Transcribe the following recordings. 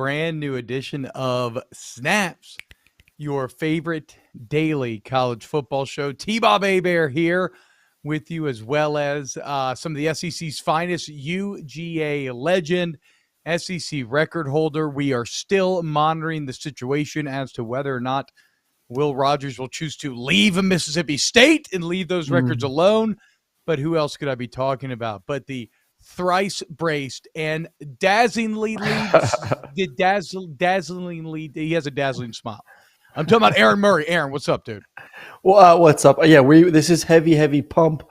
brand new edition of Snaps, your favorite daily college football show. T-Bob Hebert here with you, as well as some of the SEC's finest, UGA legend, SEC record holder. We are still monitoring the situation as to whether or not Will Rogers will choose to leave Mississippi State and leave those records alone. But who else could I be talking about but the thrice braced and dazzlingly he has a dazzling smile. I'm talking about Aaron Murray. Aaron, what's up, dude? Well, what's up? Yeah, this is heavy pump.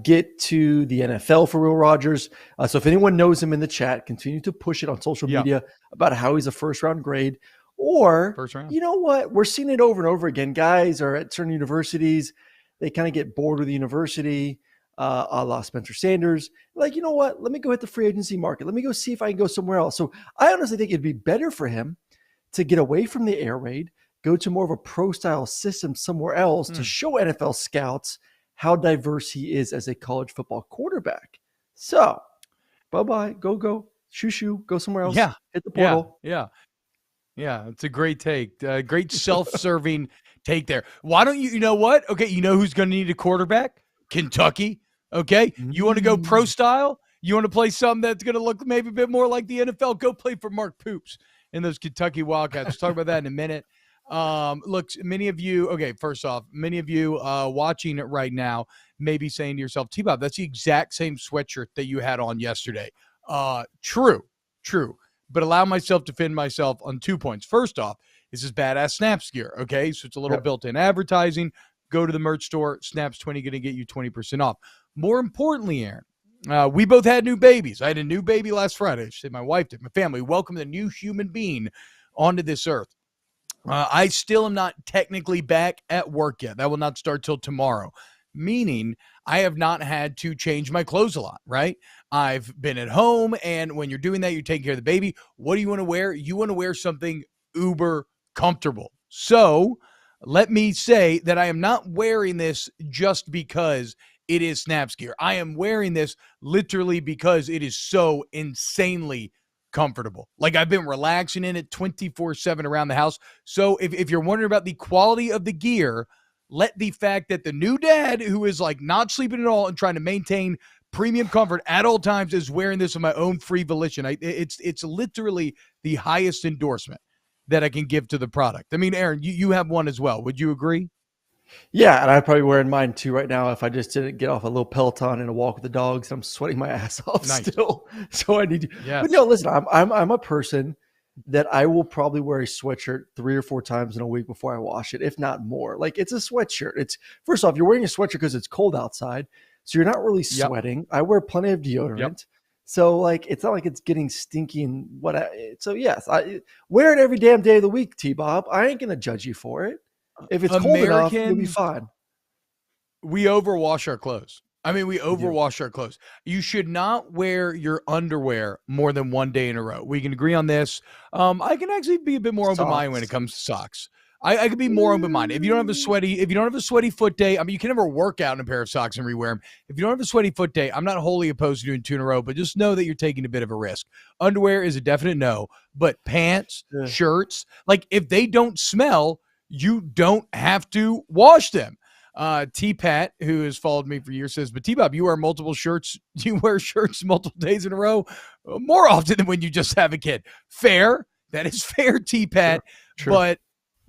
Get to the NFL for Will Rogers. So if anyone knows him in the chat, continue to push it on social media about how he's a first round grade. Or, first round. You know what? We're seeing it over and over again. Guys are at certain universities. They kind of get bored with the university, a la Spencer Sanders. Like, you know what? Let me go hit the free agency market. Let me go see if I can go somewhere else. So I honestly think it'd be better for him to get away from the air raid, go to more of a pro-style system somewhere else to show NFL scouts how diverse he is as a college football quarterback. So, bye-bye. Go. Shoo. Go somewhere else. Yeah. Hit the portal. Yeah, it's a great take. Great self-serving take there. Why don't you know what? Okay, you know who's going to need a quarterback? Kentucky. Okay? You want to go pro style? You want to play something that's going to look maybe a bit more like the NFL? Go play for Mark Poops and those Kentucky Wildcats. We'll talk about that in a minute. Look, many of you watching it right now may be saying to yourself, T-Bob, that's the exact same sweatshirt that you had on yesterday. True. But allow myself to defend myself on 2 points. First off, this is badass Snaps gear, okay? So it's a little built-in advertising. Go to the merch store. Snaps 20 going to get you 20% off. More importantly, Aaron, we both had new babies. I had a new baby last Friday. I should say my wife did. My family welcomed a new human being onto this earth. I still am not technically back at work yet. That will not start till tomorrow, meaning I have not had to change my clothes a lot, right? I've been at home, and when you're doing that, you're taking care of the baby. What do you want to wear? You want to wear something uber comfortable. So let me say that I am not wearing this just because it is Snaps gear. I am wearing this literally because it is so insanely comfortable. Like, I've been relaxing in it 24/7 around the house. So if you're wondering about the quality of the gear, let the fact that the new dad, who is like not sleeping at all and trying to maintain premium comfort at all times, is wearing this on my own free volition. It's literally the highest endorsement that I can give to the product. I mean, Aaron, you have one as well. Would you agree? Yeah, and I'd probably wearing mine too right now if I just didn't get off a little Peloton and a walk with the dogs. I'm sweating my ass off still. So I need to. Yes. But no, listen, I'm a person that I will probably wear a sweatshirt 3 or 4 times in a week before I wash it, if not more. Like, it's a sweatshirt. It's, first off, you're wearing a sweatshirt because it's cold outside, so you're not really sweating. I wear plenty of deodorant. So, like, it's not like it's getting stinky and so yes, I wear it every damn day of the week, T-Bob. I ain't going to judge you for it. If it's cold enough, you'll be fine. We overwash our clothes. I mean, we overwash our clothes. You should not wear your underwear more than one day in a row. We can agree on this. I can actually be a bit more open-minded when it comes to socks. I could be more open-minded. If you don't have a sweaty foot day, I mean, you can never work out in a pair of socks and rewear them. If you don't have a sweaty foot day, I'm not wholly opposed to doing 2 in a row, but just know that you're taking a bit of a risk. Underwear is a definite no, but pants, shirts, like, if they don't smell, you don't have to wash them. T-Pat, who has followed me for years, says, but T-Bob, you wear multiple shirts. You wear shirts multiple days in a row more often than when you just have a kid. Fair. That is fair, T-Pat. True. But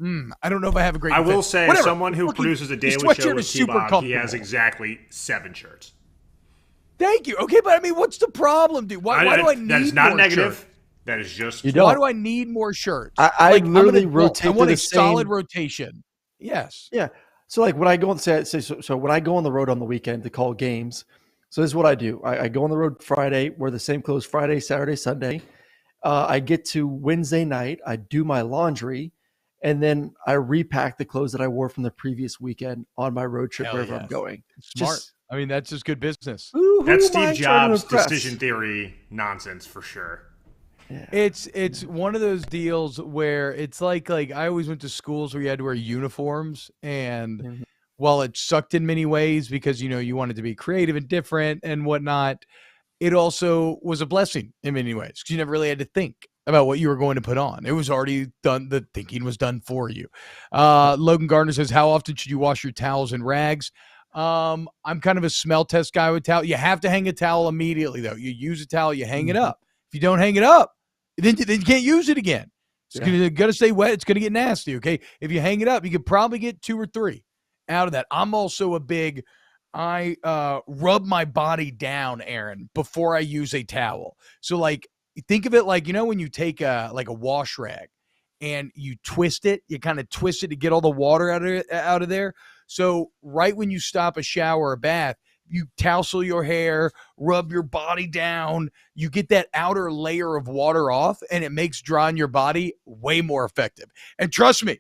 I don't know if I have a great I will say, whatever. Someone who produces a daily show with T-Bob, he has exactly 7 shirts. Thank you. Okay, but I mean, what's the problem, dude? Why do I need more? That is not negative. Shirts? That is just. Why do I need more shirts? I literally rotate. I want a solid rotation. Yes. Yeah. So, like, when I go on when I go on the road on the weekend to call games, so this is what I do. I go on the road Friday, wear the same clothes Friday, Saturday, Sunday. I get to Wednesday night, I do my laundry, and then I repack the clothes that I wore from the previous weekend on my road trip wherever I'm going. Smart. I mean, that's just good business. That's Steve Jobs' decision theory nonsense for sure. Yeah. It's one of those deals where it's like I always went to schools where you had to wear uniforms, and while it sucked in many ways because you wanted to be creative and different and whatnot, it also was a blessing in many ways because you never really had to think about what you were going to put on. It was already done. The thinking was done for you. Logan Gardner says, how often should you wash your towels and rags? I'm kind of a smell test guy with towel. You have to hang a towel immediately, though. You use a towel, you hang it up. If you don't hang it up, then you can't use it again. It's going to stay wet. It's going to get nasty, okay? If you hang it up, you could probably get 2 or 3 out of that. I'm also a big I rub my body down, Aaron, before I use a towel. So, like, think of it like, when you take a wash rag and you twist it, you kind of twist it to get all the water out of there. So right when you stop a shower or bath, you tousle your hair, rub your body down, you get that outer layer of water off, and it makes drying your body way more effective. And trust me,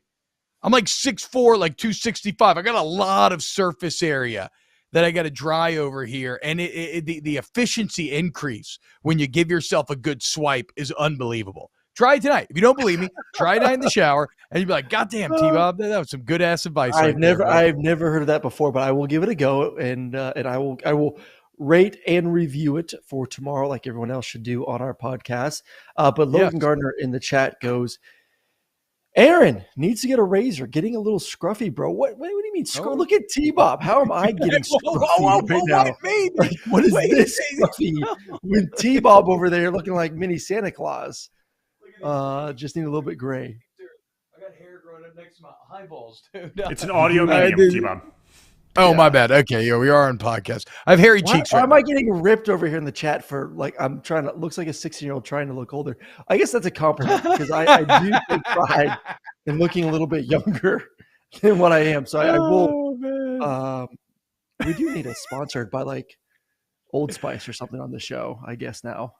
I'm like 6'4", like 265. I got a lot of surface area that I got to dry over here. And the efficiency increase when you give yourself a good swipe is unbelievable. Try it tonight. If you don't believe me, try it in the shower, and you'll be like, God damn, T-Bob, that was some good ass advice. I've never heard of that before, but I will give it a go, and I will rate and review it for tomorrow, like everyone else should do on our podcast. But Logan Gardner in the chat goes, Aaron needs to get a razor, getting a little scruffy, bro. What do you mean? Look at T-Bob. How am I getting scruffy right now? Like, what is this scruffy with T-Bob over there looking like mini Santa Claus? Just need a little bit gray. I got hair growing up next to my eyeballs, dude. It's an audio medium, T-Bob. Oh, my bad. Okay, we are on podcast. I have hairy cheeks. Why am I getting ripped over here in the chat for I'm trying to? Looks like a 16-year-old trying to look older. I guess that's a compliment because I do take pride in looking a little bit younger than what I am. So I will. We do need a sponsored by like Old Spice or something on the show, I guess now.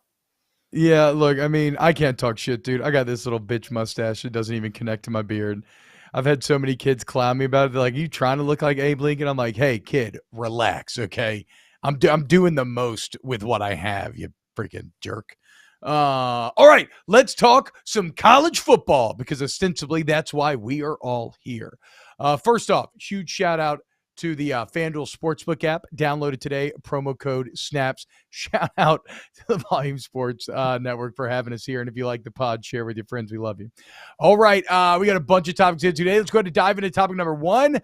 Yeah, look, I mean, I can't talk shit, dude. I got this little bitch mustache that doesn't even connect to my beard. I've had so many kids clown me about it. They're like, you trying to look like Abe Lincoln? I'm like, hey, kid, relax, okay? I'm doing the most with what I have, you freaking jerk. All right, let's talk some college football because ostensibly that's why we are all here. First off, huge shout out to the FanDuel Sportsbook app. Download it today. Promo code SNAPS. Shout out to the Volume Sports Network for having us here. And if you like the pod, share with your friends. We love you. All right. We got a bunch of topics here today. Let's go ahead and dive into topic number 1.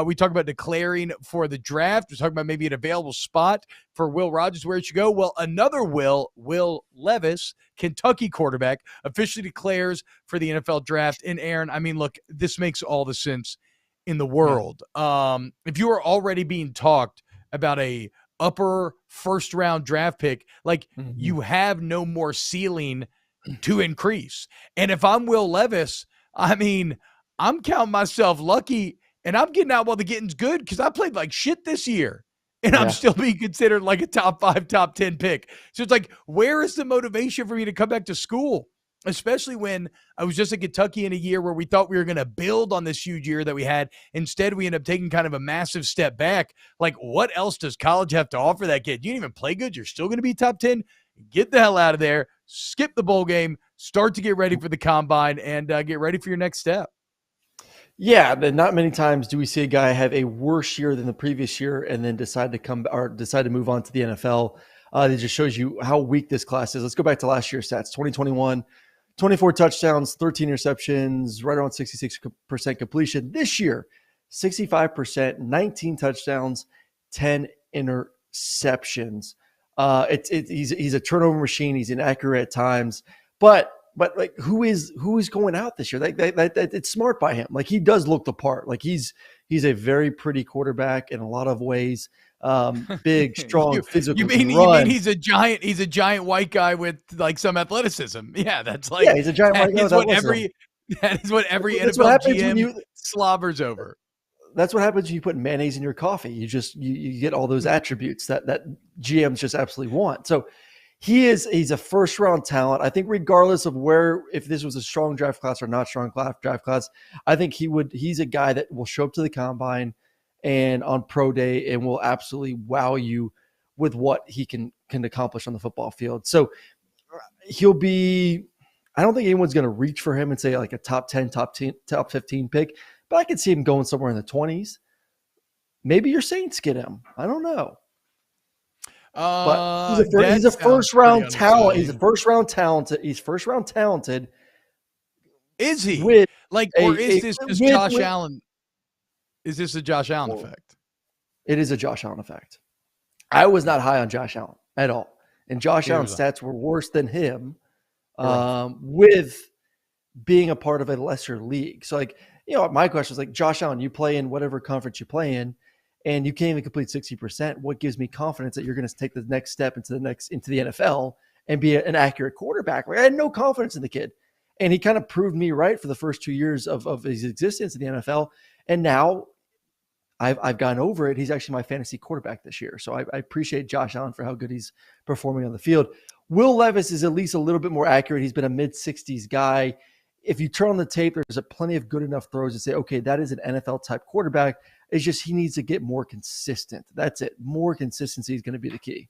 We talk about declaring for the draft. We're talking about maybe an available spot for Will Rogers, where it should go. Well, another Will Levis, Kentucky quarterback, officially declares for the NFL draft. And Aaron, I mean, look, this makes all the sense in the world. If you are already being talked about a upper first round draft pick, like you have no more ceiling to increase. And if I'm Will Levis, I mean, I'm counting myself lucky, and I'm getting out while the getting's good because I played like shit this year. And I'm still being considered like a top 5, top 10 pick. So it's like, where is the motivation for me to come back to school? Especially when I was just at Kentucky in a year where we thought we were going to build on this huge year that we had. Instead, we ended up taking kind of a massive step back. Like, what else does college have to offer that kid? You didn't even play good. You're still going to be top 10. Get the hell out of there. Skip the bowl game. Start to get ready for the combine and get ready for your next step. Yeah, but not many times do we see a guy have a worse year than the previous year and then decide to move on to the NFL. It just shows you how weak this class is. Let's go back to last year's stats. 2021. 24 touchdowns, 13 interceptions, right around 66% completion. This year, 65%, 19 touchdowns, 10 interceptions. He's a turnover machine. He's inaccurate at times, but like who is going out this year? It's smart by him. Like he does look the part. Like he's a very pretty quarterback in a lot of ways. Big, strong, physical. You mean he's a giant white guy with like some athleticism? Yeah, that's like he's a giant white guy. That is what every NFL GM slobbers over. That's what happens when you put mayonnaise in your coffee. You get all those attributes that GMs just absolutely want. So he's a first round talent. I think regardless of if this was a strong draft class or not strong draft class, I think he's a guy that will show up to the combine and on pro day and will absolutely wow you with what he can accomplish on the football field. So he'll be, I don't think anyone's going to reach for him and say like a top 10, top 15 pick, but I could see him going somewhere in the 20s. Maybe your Saints get him. I don't know. But he's a first round talent. He's a first round talented. He's first round talented. Is he? With or is this just Josh Allen? Is this a Josh Allen effect? It is a Josh Allen effect. I was not high on Josh Allen at all. And Josh Allen's stats were worse than him with being a part of a lesser league. So, my question is Josh Allen, you play in whatever conference you play in, and you can't even complete 60%. What gives me confidence that you're going to take the next step into the NFL and be an accurate quarterback? I had no confidence in the kid. And he kind of proved me right for the first 2 years of his existence in the NFL. And now I've gone over it. He's actually my fantasy quarterback this year. So I appreciate Josh Allen for how good he's performing on the field. Will Levis is at least a little bit more accurate. He's been a mid-60s guy. If you turn on the tape, there's plenty of good enough throws to say, okay, that is an NFL-type quarterback. It's just he needs to get more consistent. That's it. More consistency is going to be the key.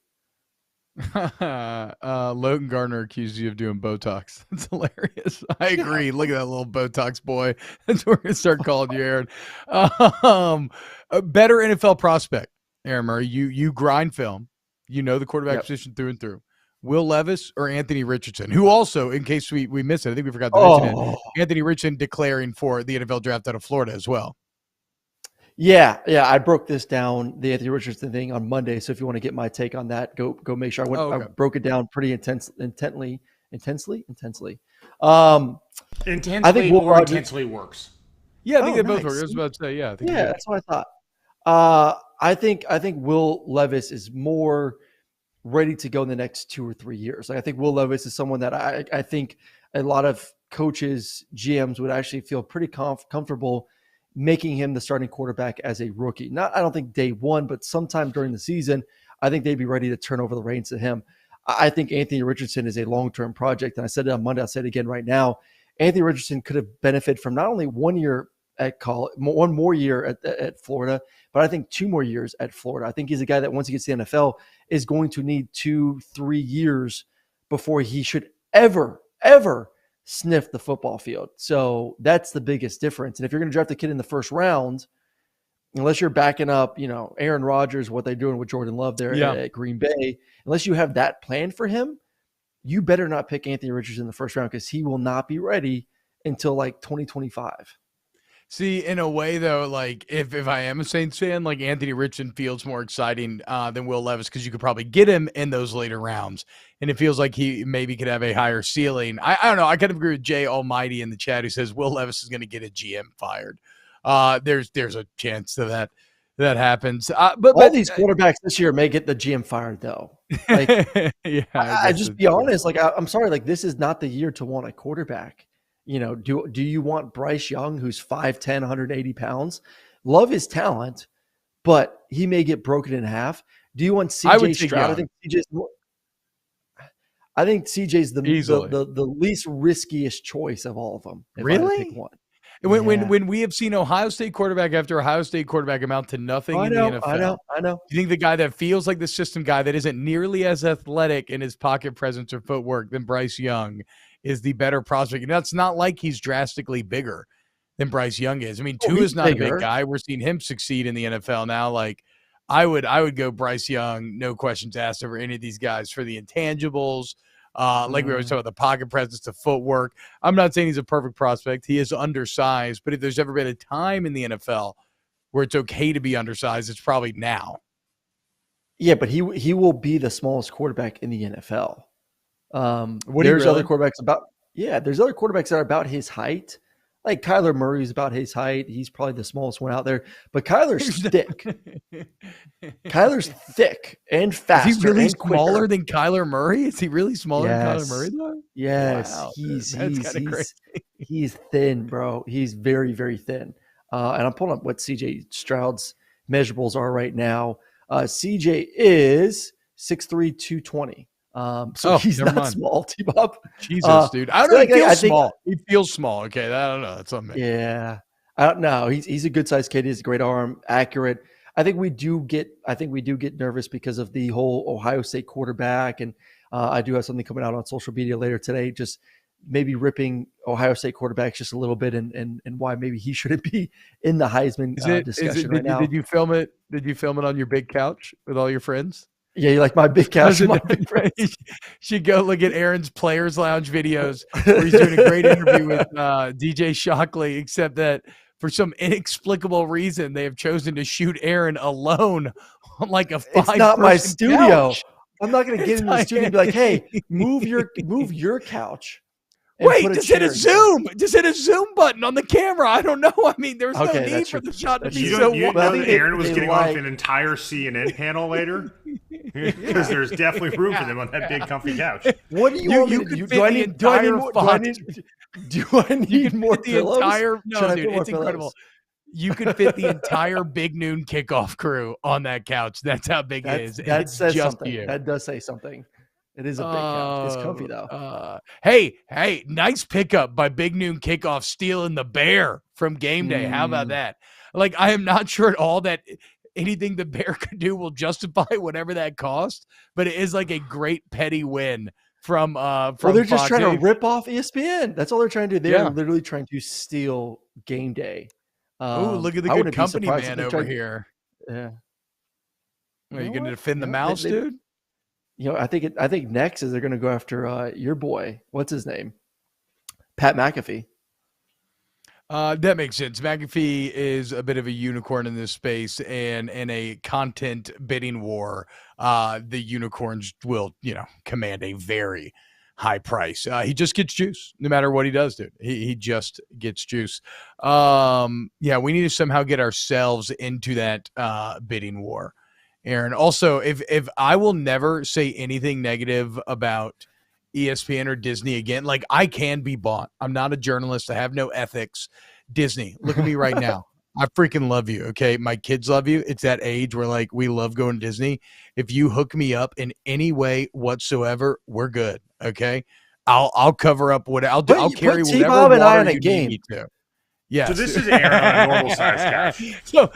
Logan Gardner accused you of doing Botox. That's hilarious. I agree. Look at that little Botox boy. That's what we're going to start calling you, Aaron. A better NFL prospect, Aaron Murray. You grind film. You know the quarterback position through and through. Will Levis or Anthony Richardson, who also, in case we missed it, I think we forgot to mention it, Anthony Richardson declaring for the NFL draft out of Florida as well. Yeah. I broke this down, the Anthony Richardson thing, on Monday. So if you want to get my take on that, go make sure. I broke it down pretty intensely. Intensely works. Yeah, I think they both work. I was about to say, that's what I thought. I think Will Levis is more ready to go in the next 2 or 3 years. I think Will Levis is someone that I think a lot of coaches, GMs would actually feel pretty comfortable making him the starting quarterback as a rookie. I don't think day one, but sometime during the season, I think they'd be ready to turn over the reins to him. I think Anthony Richardson is a long-term project. And I said it on Monday, I'll say it again right now. Anthony Richardson could have benefited from not only 1 year at college, one more year at Florida, but I think 2 more years at Florida. I think he's a guy that once he gets to the NFL is going to need 2-3 years before he should ever sniff the football field. So that's the biggest difference. And if you're going to draft a kid in the first round, unless you're backing up, Aaron Rodgers, what they're doing with Jordan Love there at Green Bay, unless you have that plan for him, you better not pick Anthony Richardson in the first round because he will not be ready until 2025. See, in a way, though, if I am a Saints fan, Anthony Richardson feels more exciting than Will Levis because you could probably get him in those later rounds. And it feels like he maybe could have a higher ceiling. I don't know. I kind of agree with Jay Almighty in the chat who says Will Levis is going to get a GM fired. There's a chance that happens. But all these quarterbacks this year may get the GM fired, though. I just be honest. I'm sorry. This is not the year to want a quarterback. Do you want Bryce Young, who's 5'10", 180 pounds? Love his talent, but he may get broken in half. Do you want CJ Stroud? I think CJ's the least riskiest choice of all of them. Really? Pick one. When we have seen Ohio State quarterback after Ohio State quarterback amount to nothing in the NFL. I know. You think the guy that feels like the system guy that isn't nearly as athletic in his pocket presence or footwork than Bryce Young is the better prospect? And that's not like he's drastically bigger than Bryce Young is. I mean, Tua is not a big guy. We're seeing him succeed in the NFL now. I would go Bryce Young, no questions asked, over any of these guys for the intangibles. We always talk about the pocket presence, the footwork. I'm not saying he's a perfect prospect. He is undersized, but if there's ever been a time in the NFL where it's okay to be undersized, it's probably now. Yeah, but he will be the smallest quarterback in the NFL. There's other quarterbacks that are about his height. Like Kyler Murray's about his height. He's probably the smallest one out there. But Kyler's thick. Kyler's thick and faster. Is he really and smaller than Kyler Murray? Is he really smaller than Kyler Murray, though? Yes. Wow, he's thin, bro. He's very, very thin. And I'm pulling up what CJ Stroud's measurables are right now. CJ is 6'3", 220. So he's not small, T-Bob. Jesus, dude. I don't know. He feels small. He feels small. Okay, I don't know. That's something. Yeah. I don't know. He's a good sized kid. He's a great arm, accurate. I think we do get nervous because of the whole Ohio State quarterback. And I do have something coming out on social media later today, just maybe ripping Ohio State quarterbacks just a little bit and why maybe he shouldn't be in the Heisman discussion right now. Did you film it? Did you film it on your big couch with all your friends? Yeah, you like my big couch. My big friends. You should go look at Aaron's Players Lounge videos where he's doing a great interview with DJ Shockley, except that for some inexplicable reason, they have chosen to shoot Aaron alone on like a 5-person It's not my studio. couch. I'm not going to get in the studio and be like, hey, move your couch. Wait, just hit a zoom. Just hit a zoom button on the camera. I don't know. I mean, there's no need for the shot to be so. You know that Aaron was getting on an entire CNN panel later? Because there's definitely room for them on that big comfy couch. What do you want me to do? Do I need more pillows? No, dude, it's incredible. You could fit the entire Big Noon kickoff crew on that couch. That's how big it is. That says something. That does say something. It is a big couch. It's comfy though. Hey, nice pickup by Big Noon Kickoff stealing the bear from game day. How about that? Like, I am not sure at all that anything the bear could do will justify whatever that cost, but it is like a great petty win from well, they're just Fox. trying to rip off ESPN. That's all they're trying to do. They're literally trying to steal game day. Look at the good company man over here. Yeah. Are you going to defend the mouse, dude? You know, I think next is they're going to go after your boy. What's his name? Pat McAfee. That makes sense. McAfee is a bit of a unicorn in this space, and in a content bidding war, the unicorns will, command a very high price. He just gets juice no matter what he does, dude. He just gets juice. We need to somehow get ourselves into that bidding war, Aaron. Also, if I will never say anything negative about ESPN or Disney again, like, I can be bought. I'm not a journalist. I have no ethics. Disney, look at me right now. I freaking love you. Okay. My kids love you. It's that age where, like, we love going to Disney. If you hook me up in any way whatsoever, we're good. Okay. I'll cover up what I'll do. I'll carry whatever T-Bob and I on a you game. need me to. Yes. So this is Aaron on a normal size couch.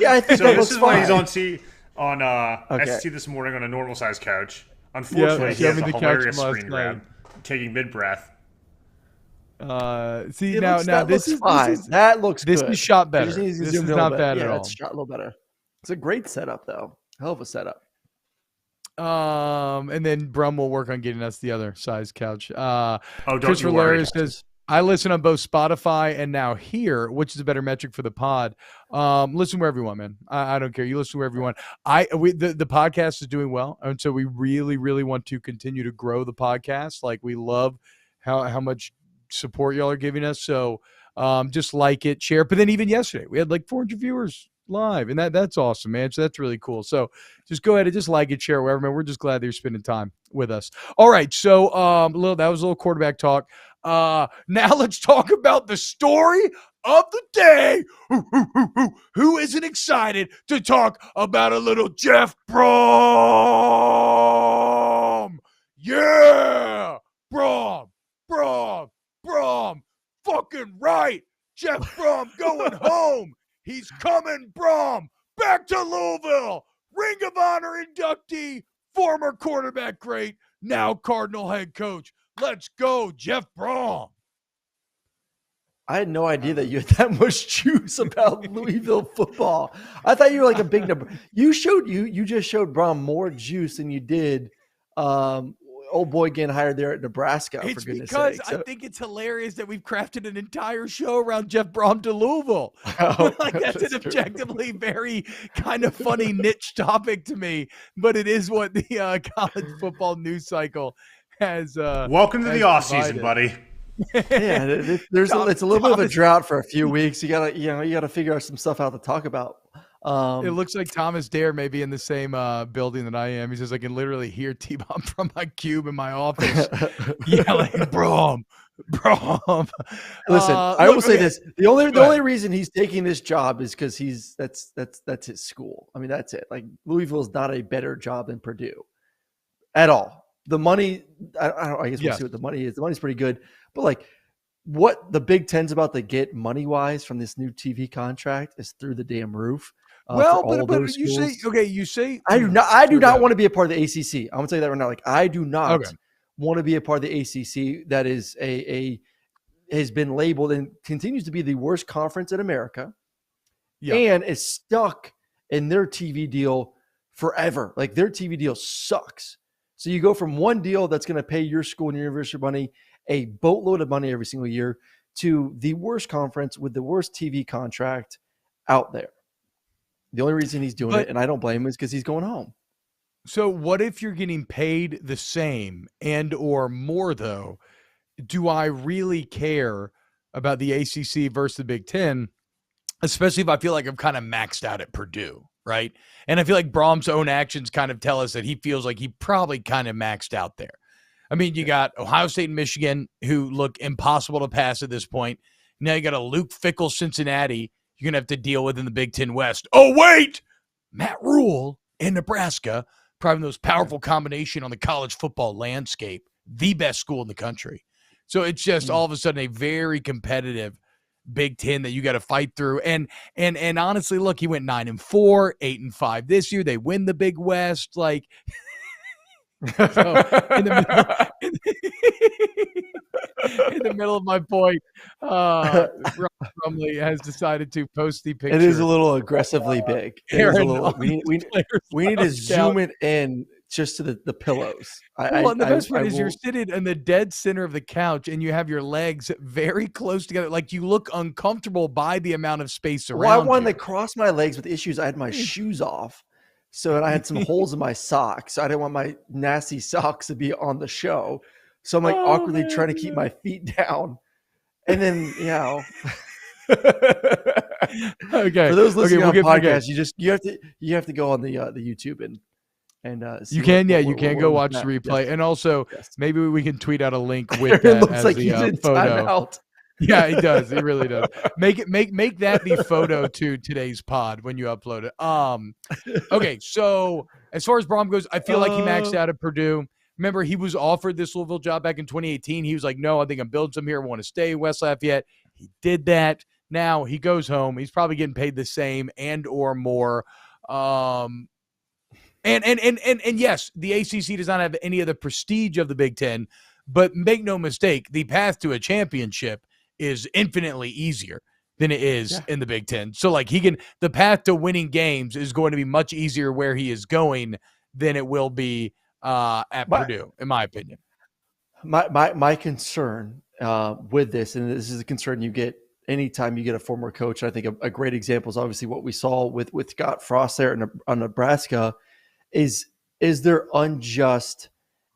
I think this is why he's on SC this morning on a normal size couch. Unfortunately, he has a hilarious screen grab, taking mid breath. Now this is fine. That looks good. This is shot better. This is not bad at all. It's shot a little better. It's a great setup, though. Hell of a setup. And then Brohm will work on getting us the other size couch. Christopher Larry says, I listen on both Spotify and now here, which is a better metric for the pod. Listen wherever you want, man. I don't care. You listen wherever you want. The podcast is doing well, and so we really, really want to continue to grow the podcast. Like, we love how much support y'all are giving us. So just like it, share. But then even yesterday, we had like 400 viewers live, and that's awesome, man. So that's really cool. So just go ahead and just like it, share, wherever, man. We're just glad that you're spending time with us. All right, so that was a little quarterback talk. Now let's talk about the story of the day. Who isn't excited to talk about a little Jeff Brohm? Yeah, Brohm, fucking right. Jeff Brohm going home. He's coming, Brohm, back to Louisville. Ring of Honor inductee, former quarterback great, now Cardinal head coach. Let's go, Jeff Brohm. I had no idea that you had that much juice about Louisville football. I thought you were like a big number. You just showed Brohm more juice than you did old boy getting hired there at Nebraska. It's for goodness because sake. I think it's hilarious that we've crafted an entire show around Jeff Brohm to Louisville. That's an objectively very kind of funny niche topic to me, but it is what the college football news cycle has. Welcome to the off season, buddy. It's a little bit of a drought for a few weeks. You gotta figure out some stuff out to talk about. It looks like Thomas Dare may be in the same building that I am. He says, I can literally hear T-Bob from my cube in my office yelling, Brohm. Listen, I will say this. The only reason he's taking this job is because that's his school. I mean, that's it. Like, Louisville is not a better job than Purdue at all. The money, I guess we'll see what the money is. The money's pretty good. But, like, what the Big Ten's about to get money-wise from this new TV contract is through the damn roof. But you say I do not want to be a part of the ACC. I'm gonna tell you that right now. Like, I do not want to be a part of the ACC. That is has been labeled and continues to be the worst conference in America, and is stuck in their TV deal forever. Like their TV deal sucks. So you go from one deal that's going to pay your school and your university money a boatload of money every single year to the worst conference with the worst TV contract out there. The only reason he's doing it, and I don't blame him, is because he's going home. So what if you're getting paid the same and or more, though? Do I really care about the ACC versus the Big Ten, especially if I feel like I'm kind of maxed out at Purdue, right? And I feel like Brohm's own actions kind of tell us that he feels like he probably kind of maxed out there. I mean, you got Ohio State and Michigan, who look impossible to pass at this point. Now you got a Luke Fickell Cincinnati you're going to have to deal with in the Big Ten West. Oh, wait! Matt Rule in Nebraska, probably the most powerful combination on the college football landscape, the best school in the country. So it's just all of a sudden a very competitive Big Ten that you got to fight through. And honestly, look, he went 9-4, 8-5 this year. They win the Big West. Like, so in the middle of my point, Brumley has decided to post the picture. It is a little aggressively big. We need to zoom it in just to the pillows. And the best part is you're sitting in the dead center of the couch and you have your legs very close together. Like you look uncomfortable by the amount of space around you. Well, I wanted to cross my legs with issues. I had my shoes off. So I had some holes in my socks. I didn't want my nasty socks to be on the show. So I'm like awkwardly trying to keep my feet down. And then, Okay. For those listening on podcasts, you have to go on the YouTube and see you can go watch the replay. Yes. And also maybe we can tweet out a link with that as like the photo. Yeah, he does. He really does. Make that the photo to today's pod when you upload it. Okay, so as far as Brohm goes, I feel like he maxed out at Purdue. Remember, he was offered this Louisville job back in 2018. He was like, no, I think I'm building some here. I want to stay in West Lafayette. He did that. Now he goes home. He's probably getting paid the same and or more. And yes, the ACC does not have any of the prestige of the Big Ten, but make no mistake, the path to a championship is infinitely easier than it is in the Big Ten. So like the path to winning games is going to be much easier where he is going than it will be at Purdue, in my opinion. My concern with this, and this is a concern you get anytime you get a former coach. I think a great example is obviously what we saw with Scott Frost there on Nebraska. Is there unjust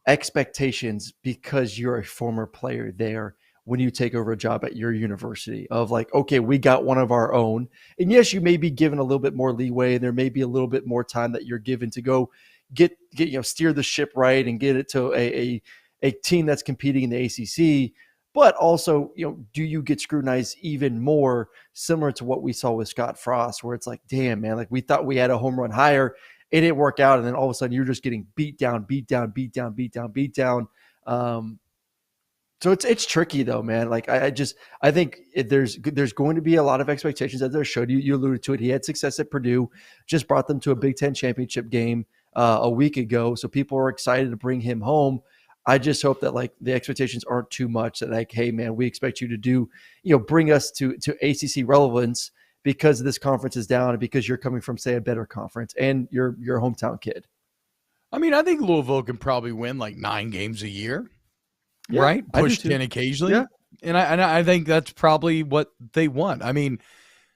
expectations because you're a former player there when you take over a job at your university of like, okay, we got one of our own. And yes, you may be given a little bit more leeway. And there may be a little bit more time that you're given to go get steer the ship right and get it to a team that's competing in the ACC. But also, do you get scrutinized even more, similar to what we saw with Scott Frost, where it's like, damn, man, like we thought we had a home run hire. It didn't work out. And then all of a sudden you're just getting beat down. So it's tricky though, man. Like I think there's going to be a lot of expectations that there showed. You alluded to it. He had success at Purdue, just brought them to a Big Ten championship game a week ago. So people are excited to bring him home. I just hope that like the expectations aren't too much that like, hey man, we expect you to do, bring us to ACC relevance because this conference is down and because you're coming from say a better conference and you're a hometown kid. I mean, I think Louisville can probably win like 9 games a year. Yeah, right? Pushed in occasionally. Yeah. And I think that's probably what they want. I mean,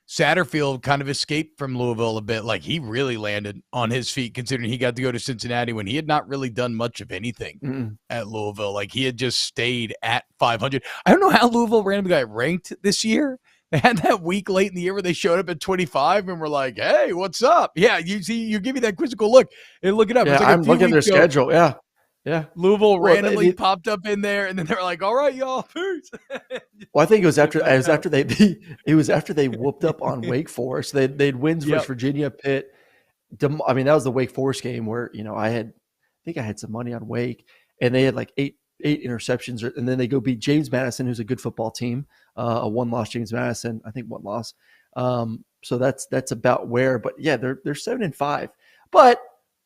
Satterfield kind of escaped from Louisville a bit. Like he really landed on his feet considering he got to go to Cincinnati when he had not really done much of anything at Louisville. Like he had just stayed at 500. I don't know how Louisville randomly got ranked this year. They had that week late in the year where they showed up at 25 and were like, hey, what's up? Yeah, you give me that quizzical look and look it up. Yeah, like I'm looking at their schedule. Yeah. Yeah, Louisville randomly popped up in there, and then they were like, "All right, y'all, peace." Well, I think it was after they whooped up on Wake Forest. They'd wins versus Virginia, Pitt. I mean, that was the Wake Forest game where I think I had some money on Wake, and they had like eight interceptions, and then they go beat James Madison, who's a good football team, a 1-loss James Madison, I think 1 loss. So that's about where. But yeah, they're 7-5,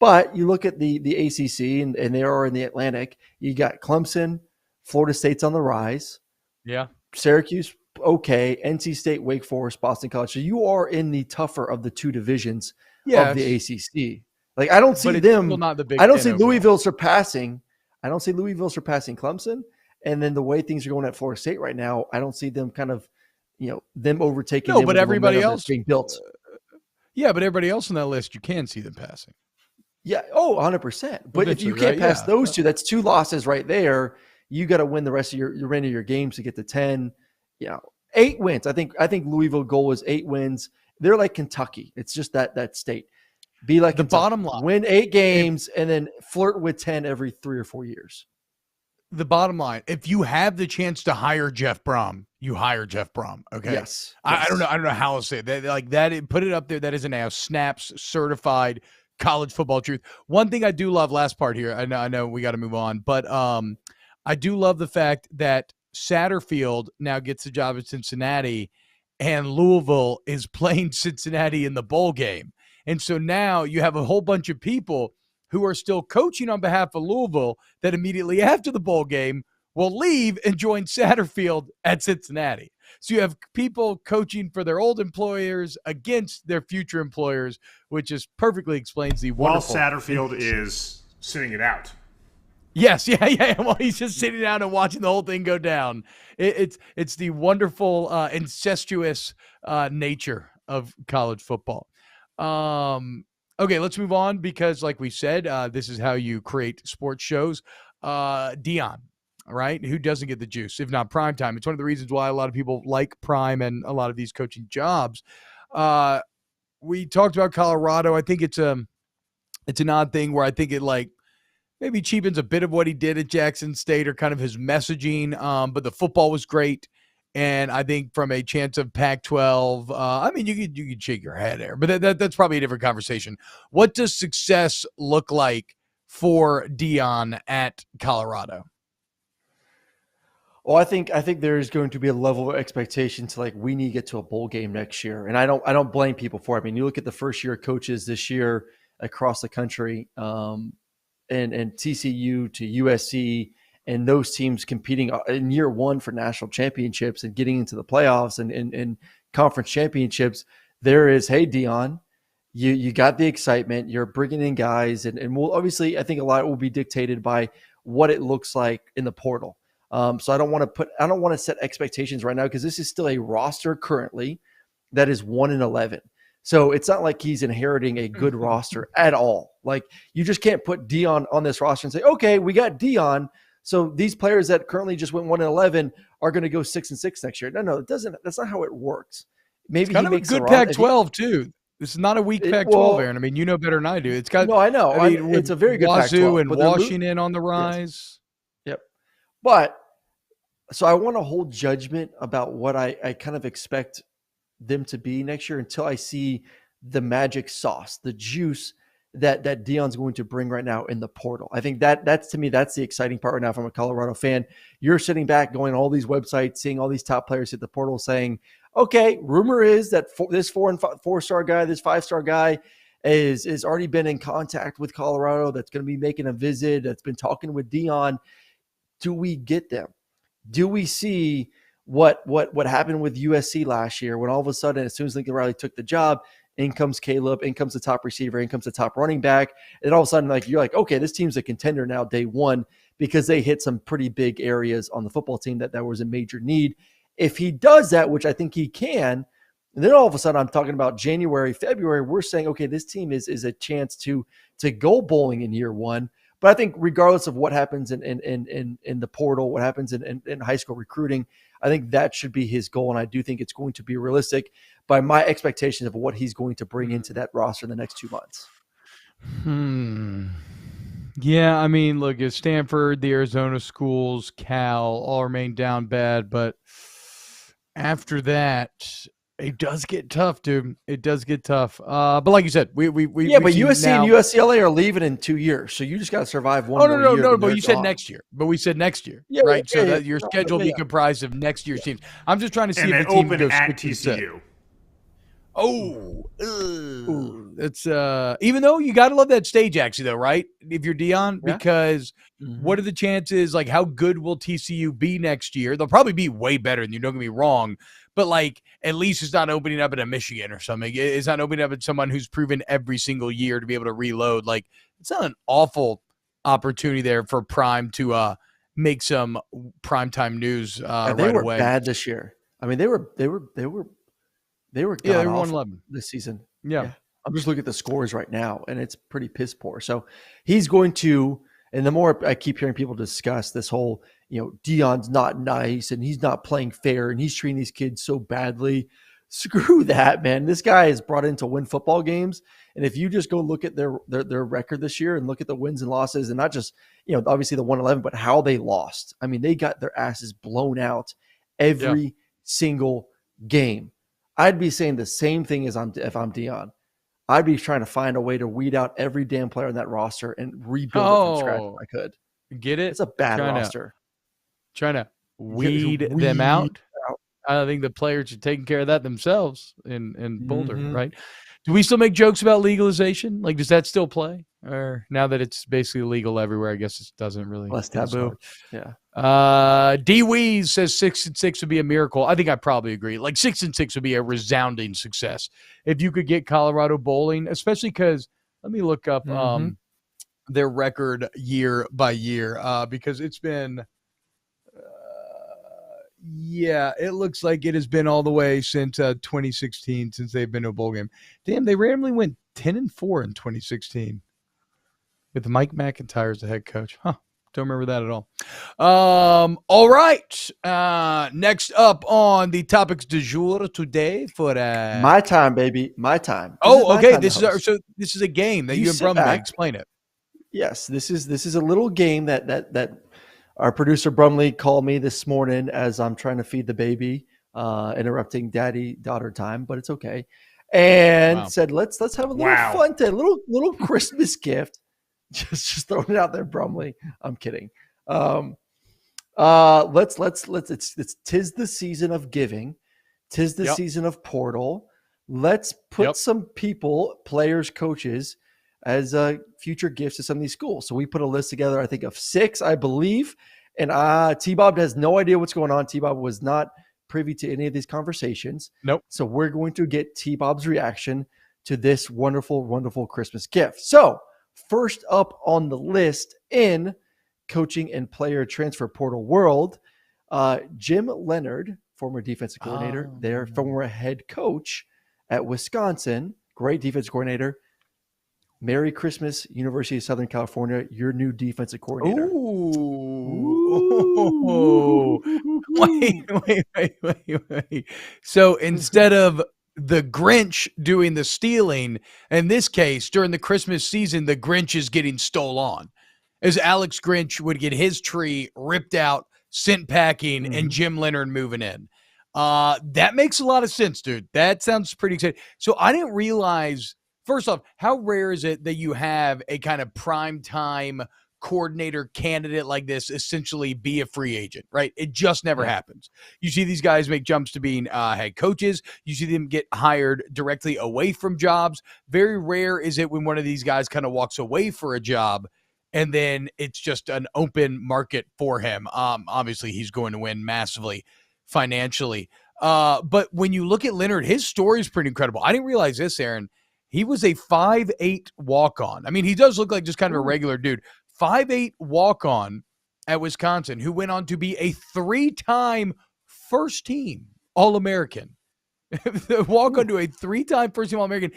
But you look at the ACC and they are in the Atlantic. You got Clemson, Florida State's on the rise. Yeah. Syracuse, okay. NC State, Wake Forest, Boston College. So you are in the tougher of the 2 divisions of the ACC. Like I don't see them. Not the Big I don't Ten see overall. Louisville surpassing. I don't see Louisville surpassing Clemson. And then the way things are going at Florida State right now, I don't see them kind of, them overtaking. No, them but with everybody else being built. Yeah, but everybody else on that list, you can see them passing. Yeah. Oh, 100%. But if you can't pass those two, that's 2 losses right there. You got to win the rest of your games to get to 10. 8 wins. I think Louisville goal is 8 wins. They're like Kentucky. It's just that state. Be like the Kentucky. Bottom line. Win 8 games and then flirt with 10 every 3 or 4 years. The bottom line, if you have the chance to hire Jeff Brohm, you hire Jeff Brohm. Okay. Yes. I don't know how to say it. That. Put it up there. That is now Snaps certified college football truth. One thing I do love, last part here. I know we got to move on, but I do love the fact that Satterfield now gets the job at Cincinnati, and Louisville is playing Cincinnati in the bowl game. And so now you have a whole bunch of people who are still coaching on behalf of Louisville that immediately after the bowl game will leave and join Satterfield at Cincinnati. So you have people coaching for their old employers against their future employers, which just perfectly explains the wonderful. While Satterfield is sitting it out. Yes, yeah. Well, he's just sitting down and watching the whole thing go down. It's the wonderful, incestuous nature of college football. Okay, let's move on because, like we said, this is how you create sports shows. Dion, right? Who doesn't get the juice, if not prime time? It's one of the reasons why a lot of people like prime and a lot of these coaching jobs. We talked about Colorado. I think it's an odd thing where I think it maybe cheapens a bit of what he did at Jackson State or kind of his messaging. But the football was great. And I think from a chance of Pac-12, I mean, you could shake your head there, but that's probably a different conversation. What does success look like for Dion at Colorado? Well, I think there's going to be a level of expectation to we need to get to a bowl game next year, and I don't blame people for it. I mean, you look at the first year coaches this year across the country, and TCU to USC. And those teams competing in year one for national championships and getting into the playoffs and conference championships, there is, hey, Dion, you got the excitement. You're bringing in guys. And we'll obviously, I think a lot will be dictated by what it looks like in the portal. So I don't want to set expectations right now because this is still a roster currently that is 1-11. So it's not like he's inheriting a good roster at all. You just can't put Dion on this roster and say, okay, we got Dion. So these players that currently just went 1-11 are going to go 6-6 next year. No, it doesn't. That's not how it works. Maybe it's kind of a good Pac-12 too. This is not a weak Pac-12, Aaron. I mean, you know better than I do. It's got. No, I know. I mean, it's a very good Wazoo Pac-12 and Washington on the rise. Yes. Yep. But so I want to hold judgment about what I kind of expect them to be next year until I see the magic sauce, the juice that Dion's going to bring right now in the portal. I think that's to me, that's the exciting part right now from a Colorado fan. You're sitting back going all these websites, seeing all these top players hit the portal saying, okay, rumor is that this 4-star guy, this 5-star guy is already been in contact with Colorado. That's going to be making a visit. That's been talking with Dion. Do we get them? Do we see what happened with USC last year when all of a sudden, as soon as Lincoln Riley took the job, in comes Caleb, in comes the top receiver, in comes the top running back. And all of a sudden, you're like, okay, this team's a contender now day one because they hit some pretty big areas on the football team that was a major need. If he does that, which I think he can, and then all of a sudden I'm talking about January, February, we're saying, okay, this team is a chance to go bowling in year one. But I think regardless of what happens in the portal, what happens in high school recruiting, I think that should be his goal. And I do think it's going to be realistic by my expectations of what he's going to bring into that roster in the next 2 months. Yeah, I mean, look, at Stanford, the Arizona schools, Cal, all remain down bad. But after that, it does get tough, dude. It does get tough. But like you said, but USC and UCLA are leaving in 2 years, so you just got to survive one more year. No. But you said next year. But we said next year, right? Yeah, that your schedule will be comprised of next year's teams. I'm just trying to see if a team goes at TCU. It's even though you got to love that stage, actually, though, right? If you're Dion, because what are the chances? How good will TCU be next year? They'll probably be way better than you. Don't get me wrong. but like at least it's not opening up at a Michigan or something. It's not opening up at someone who's proven every single year to be able to reload. Like it's not an awful opportunity there for Prime to make some primetime news right away. They were bad this year. I mean, they were they were 1-11 this season. Yeah. I'm just looking at the scores right now, and it's pretty piss poor. So he's going to, and the more I keep hearing people discuss this whole, Deion's not nice and he's not playing fair and he's treating these kids so badly. Screw that, man. This guy is brought in to win football games. And if you just go look at their record this year and look at the wins and losses, and not just, obviously the 1-11, but how they lost. I mean, they got their asses blown out every single game. I'd be saying the same thing if I'm Deion. I'd be trying to find a way to weed out every damn player on that roster and rebuild it from scratch if I could. Get it? It's a bad roster. Trying to weed them out. I think the players are taking care of that themselves in Boulder, right? Do we still make jokes about legalization? Like, does that still play? Or now that it's basically legal everywhere, I guess it doesn't really. Less taboo. Yeah. D Weeze says 6-6 would be a miracle. I think I probably agree. Like 6-6 would be a resounding success if you could get Colorado bowling, especially because let me look up their record year by year because it's been. It looks like it has been all the way since 2016 since they've been to a bowl game. Damn, they randomly went 10-4 in 2016 with Mike McIntyre as the head coach. Huh. Don't remember that at all. All right. Next up on the topics du jour today for my time, baby. My time. Okay. This is a game that you and Brohm may explain it. Yes, this is a little game that our producer Brumley called me this morning as I'm trying to feed the baby, interrupting daddy-daughter time, but it's okay. And said, let's have a little fun day, little Christmas gift. Just throwing it out there, Brumley. I'm kidding. Let's it's 'tis the season of giving. 'Tis the season of portal. Let's put some people, players, coaches, as future gifts to some of these schools. So we put a list together, I think, of 6, I believe. And T-Bob has no idea what's going on. T-Bob was not privy to any of these conversations. Nope. So we're going to get T-Bob's reaction to this wonderful, wonderful Christmas gift. So first up on the list in coaching and player transfer portal world, Jim Leonhard, former defensive coordinator, their former head coach at Wisconsin, great defensive coordinator. Merry Christmas, University of Southern California, your new defensive coordinator. Ooh. Wait. So instead of the Grinch doing the stealing, in this case, during the Christmas season, the Grinch is getting stole on. As Alex Grinch would get his tree ripped out, sent packing, and Jim Leonhard moving in. That makes a lot of sense, dude. That sounds pretty exciting. So I didn't realize... First off, how rare is it that you have a kind of primetime coordinator candidate like this essentially be a free agent, right? It just never happens. You see these guys make jumps to being head coaches. You see them get hired directly away from jobs. Very rare is it when one of these guys kind of walks away for a job and then it's just an open market for him. Obviously, he's going to win massively financially. But when you look at Leonhard, his story is pretty incredible. I didn't realize this, Aaron. He was a 5'8" walk-on. I mean, he does look like just kind of a regular dude. 5'8" walk-on at Wisconsin who went on to be a 3-time first-team All-American. The walk-on to a 3-time first-team All-American,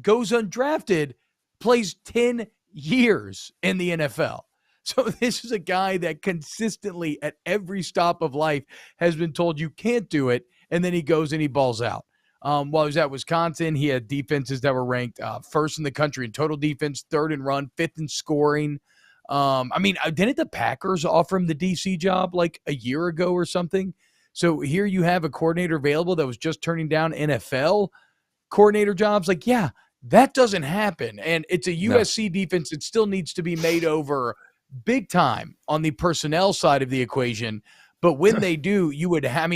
goes undrafted, plays 10 years in the NFL. So this is a guy that consistently at every stop of life has been told you can't do it, and then he goes and he balls out. While he was at Wisconsin, he had defenses that were ranked first in the country in total defense, 3rd in run, 5th in scoring. Didn't the Packers offer him the DC job like a year ago or something? So here you have a coordinator available that was just turning down NFL coordinator jobs. Like, yeah, that doesn't happen. And it's a USC defense that still needs to be made over big time on the personnel side of the equation. But when they do, you would have,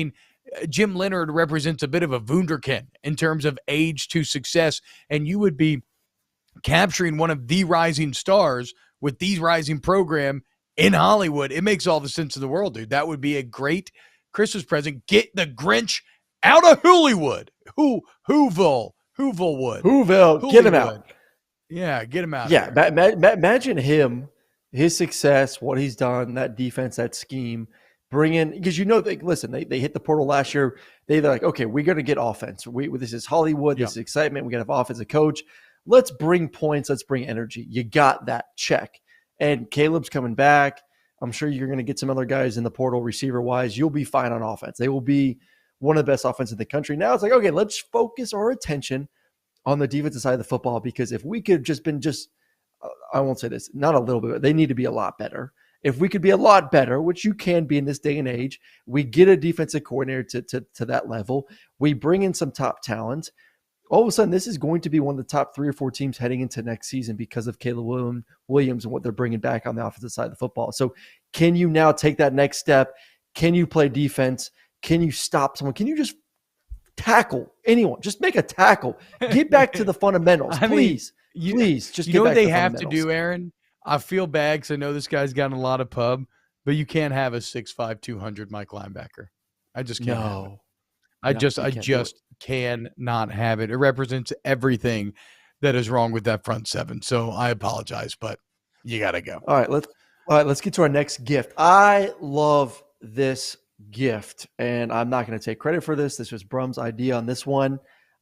Jim Leonhard represents a bit of a wunderkind in terms of age to success, and you would be capturing one of the rising stars with the rising program in Hollywood. It makes all the sense in the world, dude. That would be a great Christmas present. Get the Grinch out of Hollywood. Whoville would. Whoville, get him out. Yeah, get him out. Yeah, imagine him, his success, what he's done, that defense, that scheme, bring in, because they hit the portal last year. They're like, okay, we're going to get offense. This is Hollywood. This is excitement. We got to have offensive coach. Let's bring points. Let's bring energy. You got that check. And Caleb's coming back. I'm sure you're going to get some other guys in the portal receiver-wise. You'll be fine on offense. They will be one of the best offenses in the country. Now it's like, okay, let's focus our attention on the defensive side of the football, because if we could have been I won't say this, not a little bit, they need to be a lot better. If we could be a lot better, which you can be in this day and age, we get a defensive coordinator to that level. We bring in some top talent. All of a sudden, this is going to be one of the top 3 or 4 teams heading into next season because of Caleb Williams and what they're bringing back on the offensive side of the football. So can you now take that next step? Can you play defense? Can you stop someone? Can you just tackle anyone? Just make a tackle. Get back to the fundamentals, please. Please, just you know what they have to do, Aaron? I feel bad because I know this guy's gotten a lot of pub, but you can't have a 6'5", 200 Mike linebacker. I just can't. No. I just cannot have it. It represents everything that is wrong with that front seven. So I apologize, but you got to go. All right, let's get to our next gift. I love this gift, and I'm not going to take credit for this. This was Brum's idea on this one.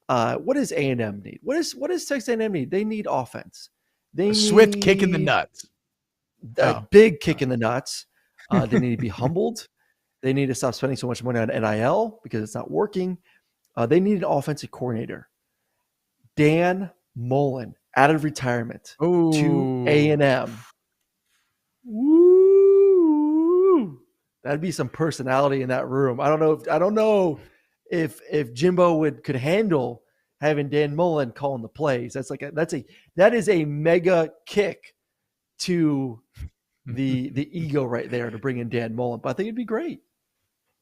What does A&M need? What does Texas A&M need? They need offense. They need swift kick in the nuts. A big kick in the nuts. They need to be humbled. They need to stop spending so much money on NIL because it's not working. They need an offensive coordinator. Dan Mullen out of retirement to A&M. Woo! That'd be some personality in that room. I don't know if Jimbo could handle having Dan Mullen calling the plays. That is a mega kick to the ego right there to bring in Dan Mullen. But I think it'd be great.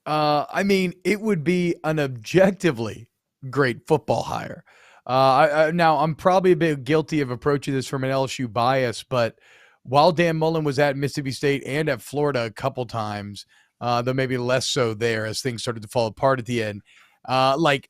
I mean, it would be an objectively great football hire. Now, I'm probably a bit guilty of approaching this from an LSU bias, but while Dan Mullen was at Mississippi State and at Florida a couple times, though maybe less so there as things started to fall apart at the end,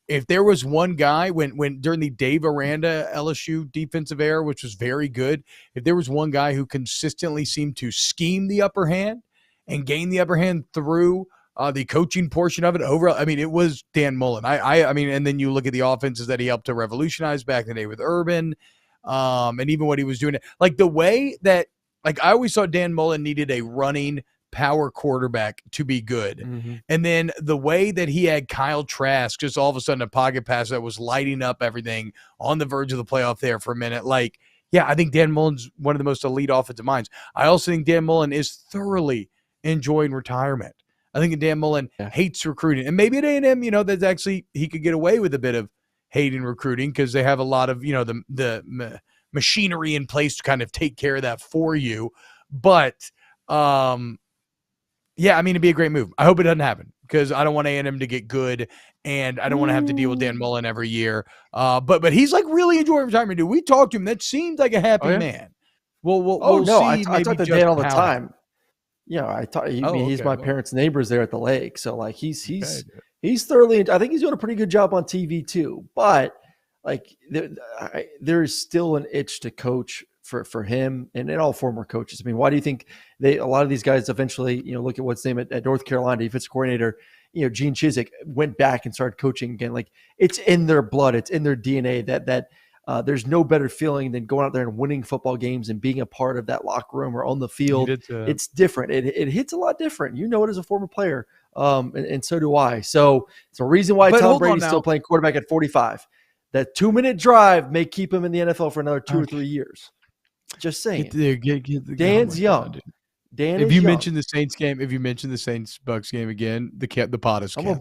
if there was one guy when during the Dave Aranda LSU defensive era, which was very good, if there was one guy who consistently seemed to scheme the upper hand and gain the upper hand through the coaching portion of it it was Dan Mullen. I mean, and then you look at the offenses that he helped to revolutionize back in the day with Urban, and even what he was doing. Like the way that, I always thought Dan Mullen needed a running power quarterback to be good. Mm-hmm. And then the way that he had Kyle Trask, just all of a sudden a pocket pass that was lighting up everything on the verge of the playoff there for a minute. I think Dan Mullen's one of the most elite offensive minds. I also think Dan Mullen is thoroughly enjoying retirement. I think Dan Mullen hates recruiting. And maybe at A&M, that's actually, he could get away with a bit of hating recruiting because they have a lot of, the machinery in place to kind of take care of that for you. But, it'd be a great move. I hope it doesn't happen because I don't want A&M to get good and I don't want to have to deal with Dan Mullen every year. But he's really enjoying retirement, dude. We talked to him. That seemed like a happy man. We'll see. I talk to Dan all the time. He's my parents' neighbors there at the lake. So he's thoroughly, I think he's doing a pretty good job on TV too. But there is still an itch to coach for him and all former coaches. I mean, why do you think a lot of these guys eventually, look at what's name at North Carolina, defensive coordinator, Gene Chizik went back and started coaching again. It's in their blood. It's in their DNA that there's no better feeling than going out there and winning football games and being a part of that locker room or on the field. It's different. It hits a lot different. You know it as a former player, and so do I. So it's a reason why Tom Brady's still playing quarterback at 45. That 2-minute drive may keep him in the NFL for another 2 or 3 years. Just saying. Dan's young. If you mention the Saints game, if you mention the Saints-Bucks game again, the pot is canceled.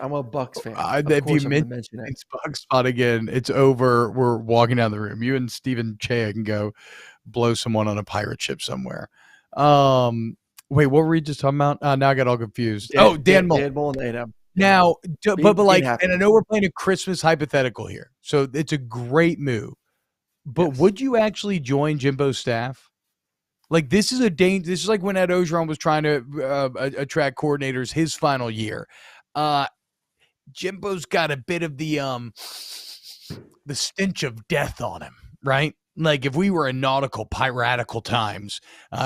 I'm a Bucks fan. If you mention Saints-Bucks spot again, it's over. We're walking down the room. You and Stephen Chea can go blow someone on a pirate ship somewhere. Wait, what were we just talking about? Now I got all confused. Dan Mullen. Dan Mullen, A&M. Now, but and I know we're playing a Christmas hypothetical here, so it's a great move. But would you actually join Jimbo's staff? This is this is like when Ed Ogeron was trying to attract coordinators his final year. Jimbo's got a bit of the stench of death on him, right? Like if we were in nautical piratical times,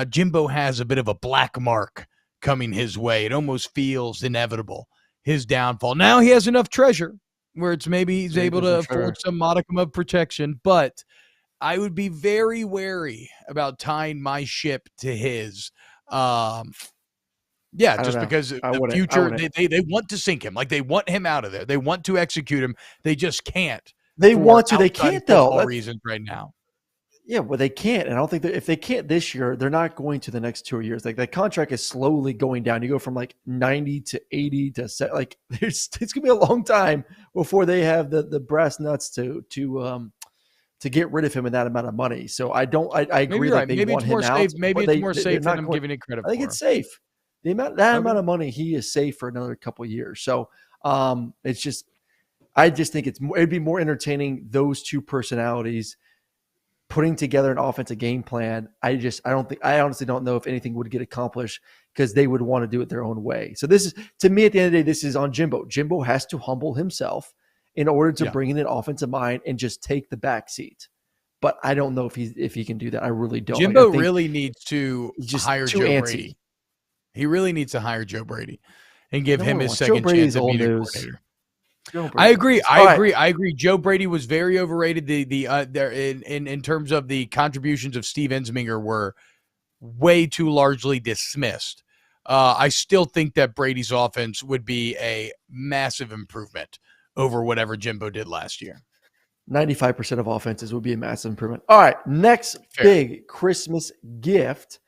Jimbo has a bit of a black mark coming his way. It almost feels inevitable, his downfall. Now he has enough treasure where it's maybe he's able to afford some modicum of protection, but I would be very wary about tying my ship to his. Because the future, they want to sink him. Like they want him out of there. They want to execute him. They just can't. They want to. They can't though. For reasons right now. Yeah, well, they can't. And I don't think that if they can't this year, they're not going to the next 2 years. Like that contract is slowly going down. You go from like 90 to 80 to like it's gonna be a long time before they have the brass nuts to get rid of him in that amount of money. So I agree that they want him out. Maybe it's more safe than I'm giving it credit for. I think it's safe. Amount of money, he is safe for another couple of years. So I just think it'd be more entertaining, those two personalities putting together an offensive game plan. I honestly don't know if anything would get accomplished because they would want to do it their own way. So this is, to me, at the end of the day, this is on Jimbo. Jimbo has to humble himself in order to bring in an offensive mind and just take the back seat. But I don't know if he can do that. I really don't. Jimbo really needs to hire Joe Brady. He really needs to hire Joe Brady and give him his second chance at being a coordinator. I agree. Joe Brady was very overrated. In terms of the contributions of Steve Ensminger were way too largely dismissed. I still think that Brady's offense would be a massive improvement over whatever Jimbo did last year. 95% of offenses would be a massive improvement. All right, next big Christmas gift.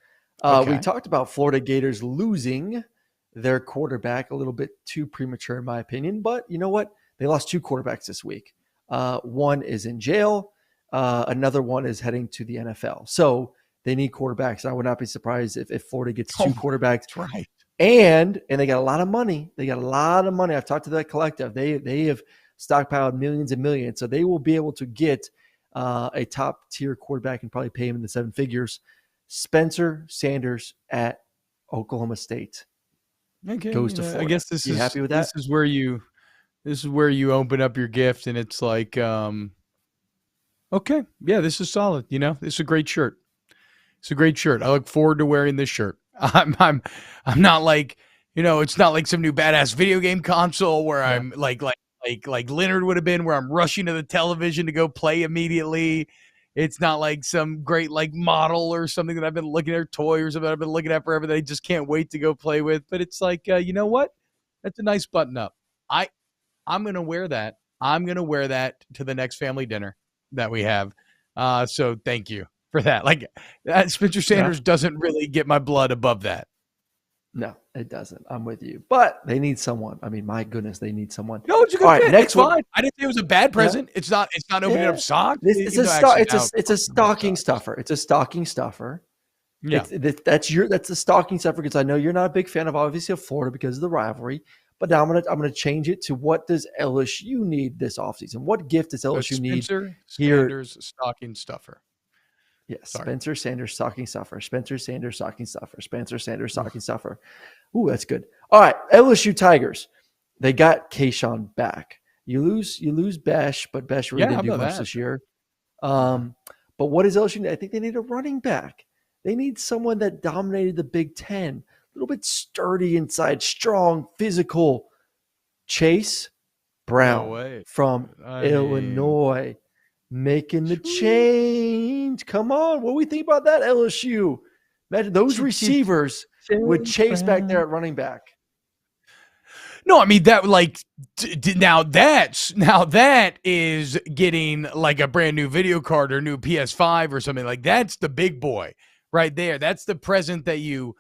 We talked about Florida Gators losing their quarterback a little bit too premature, in my opinion. But you know what? They lost two quarterbacks this week. One is in jail. Another one is heading to the NFL. So they need quarterbacks. I would not be surprised if Florida gets two quarterbacks. That's right. And they got a lot of money. I've talked to that collective. They have stockpiled millions and millions. So they will be able to get a top tier quarterback and probably pay him in the seven figures. Spencer Sanders at Oklahoma State goes to Florida. I guess this is happy with that? This is where you open up your gift and it's like, okay, yeah, this is solid. This is a great shirt. It's a great shirt. I look forward to wearing this shirt. I'm not like, it's not like some new badass video game console where I'm like Leonard would have been, where I'm rushing to the television to go play immediately. It's not like some great model or something that I've been looking at, toy or something that I've been looking at forever that I just can't wait to go play with. But it's like, you know what? That's a nice button up. I'm going to wear that. I'm going to wear that to the next family dinner that we have. So thank you for that. Spencer Sanders doesn't really get my blood above that. No, it doesn't. I'm with you. But they need someone. I mean, my goodness, they need someone. No, it's a good fit. Next one. I didn't say it was a bad present. Yeah. It's not opening up socks. It's a stocking stuffer. It's a stocking stuffer. Yeah. That's the stocking stuffer, because I know you're not a big fan of Florida because of the rivalry. But now I'm gonna change it to, what does LSU need this offseason? What gift does LSU need here? Sanders stocking stuffer. Yes, Spencer Sanders stocking stuffer. Spencer Sanders stocking stuffer. Spencer Sanders stocking stuffer. Ooh, that's good. All right, LSU Tigers. They got Kayshawn back. You lose Besh, but Besh really didn't do much this year. But what does LSU need? I think they need a running back. They need someone that dominated the Big Ten. A little bit sturdy inside, strong, physical. Chase Brown from Illinois. Making the change. Come on. What do we think about that, LSU? Imagine those receivers with Chase back there at running back. No, I mean, that now that is getting like a brand new video card or new PS5 or something. Like, that's the big boy right there. That's the present that you